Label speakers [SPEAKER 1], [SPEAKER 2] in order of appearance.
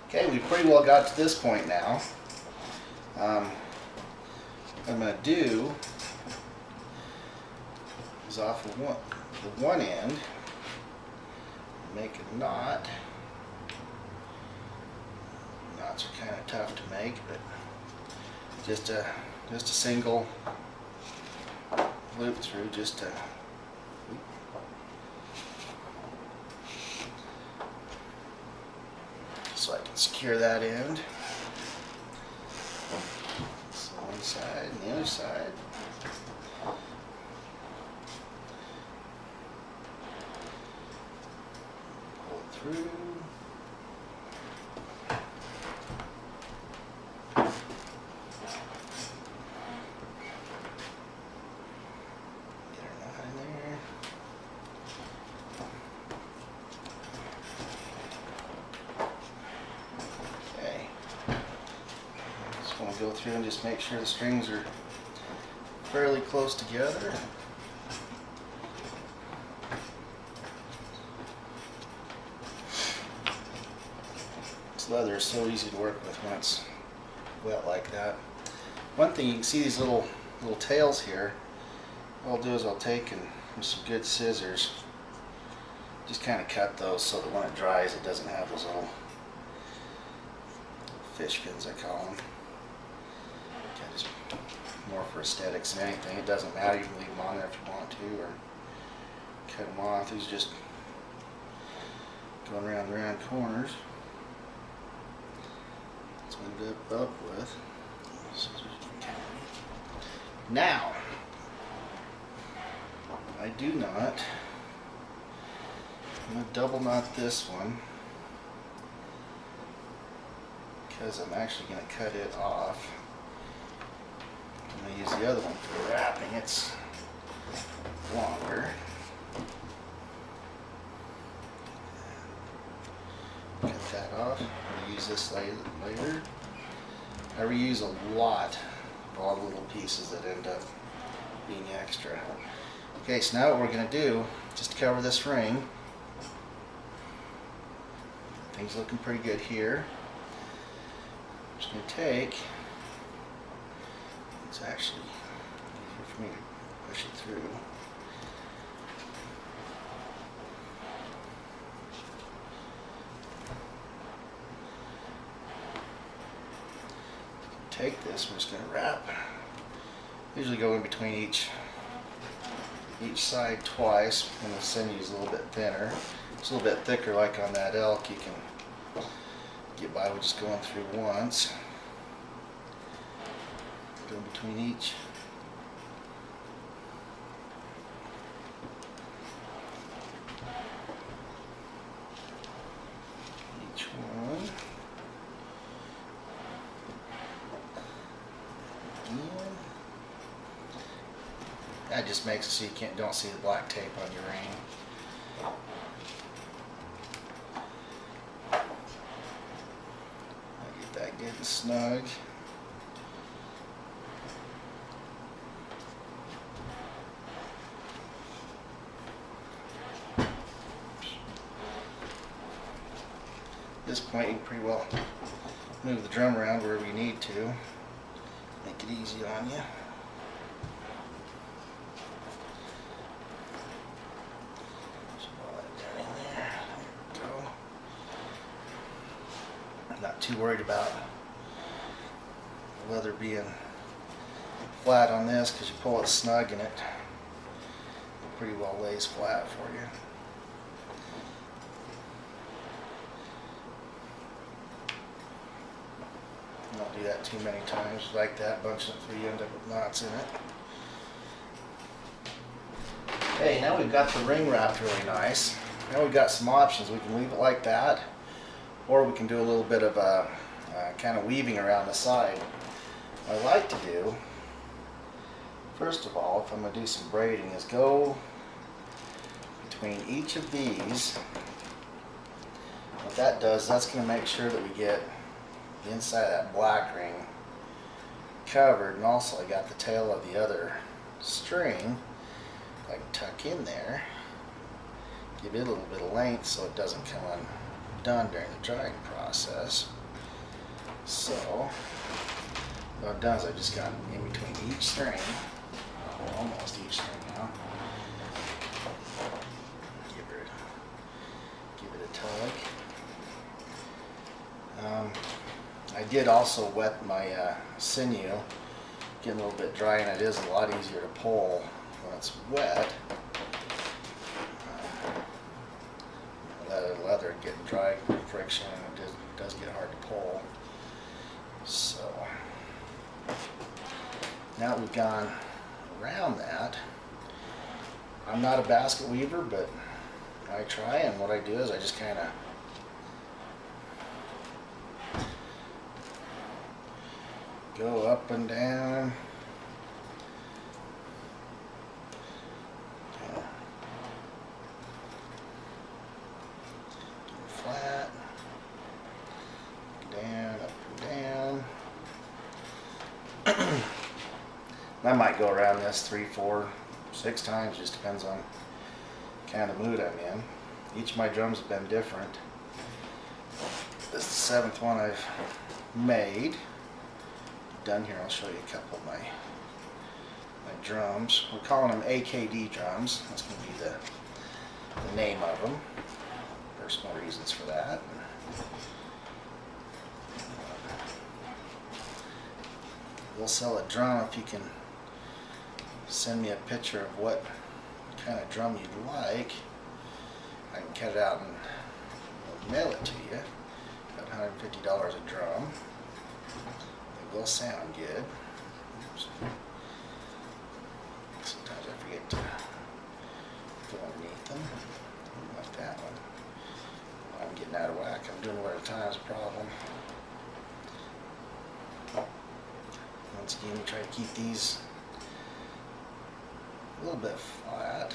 [SPEAKER 1] Okay, we pretty well got to this point now. What I'm going to do is off of the one end, make a knot. Knots are kind of tough to make, but just a single loop through, just to so I can secure that end. So one side and the other side. Pull it through. Get her knot in there. Okay. Just want to go through and just make sure the strings are fairly close together. This leather is so easy to work with when it's wet like that. One thing, you can see these little tails here. What I'll do is I'll take and with some good scissors, just kind of cut those so that when it dries it doesn't have those little fish fins, I call them. Okay, just more for aesthetics than anything. It doesn't matter, you can leave them on there if you want to, or cut them off. These are just going around the round corners. That's what I ended up with. Now, I do not. I'm going to double knot this one because I'm actually going to cut it off. I'm going to use the other one for wrapping. It's longer. Cut that off. I'm going to use this later. I reuse a lot of all the little pieces that end up being extra. Okay, so now what we're going to do, just to cover this ring, things looking pretty good here. I'm just going to take, it's actually easier for me to push it through. Take this, we're just going to wrap. Usually go in between each side twice, and the sinew is a little bit thinner. It's a little bit thicker, like on that elk. You can get by with just going through once. Go between each. Each one. That just makes it so you don't see the black tape on your ring. I'll get that good and snug. At this point, you can pretty well move the drum around wherever you need to. Make it easy on you. Not too worried about the leather being flat on this because you pull it snug and it pretty well lays flat for you. Don't do that too many times like that, bunching it through, you end up with knots in it. Okay, now we've got the ring wrapped really nice. Now we've got some options. We can leave it like that, or we can do a little bit of kind of weaving around the side. What I like to do, first of all, if I'm going to do some braiding, is go between each of these. What that does, that's going to make sure that we get the inside of that black ring covered, and also I got the tail of the other string I can tuck in there, give it a little bit of length so it doesn't come undone during the drying process. So what I've done is I've just got in between each string, almost each string now. Give it a tug. I did also wet my sinew, getting a little bit dry, and it is a lot easier to pull when it's wet. Leather getting dry friction, and it does get hard to pull. So now that we've gone around that, I'm not a basket weaver, but I try, and what I do is I just kind of go up and down. Flat, down, up and down. I might go around this 3, 4, 6 times, just depends on the kind of mood I'm in. Each of my drums have been different. This is the 7th one I've made. Done here, I'll show you a couple of my drums. We're calling them AKD drums. That's going to be the name of them. Personal reasons for that. We'll sell a drum if you can send me a picture of what kind of drum you'd like. I can cut it out and mail it to you. About $150 a drum. It will sound good. Sometimes I forget to go underneath them. Like that one. I'm getting out of whack. I'm doing what at a time is a problem. Once again, we try to keep these a little bit flat.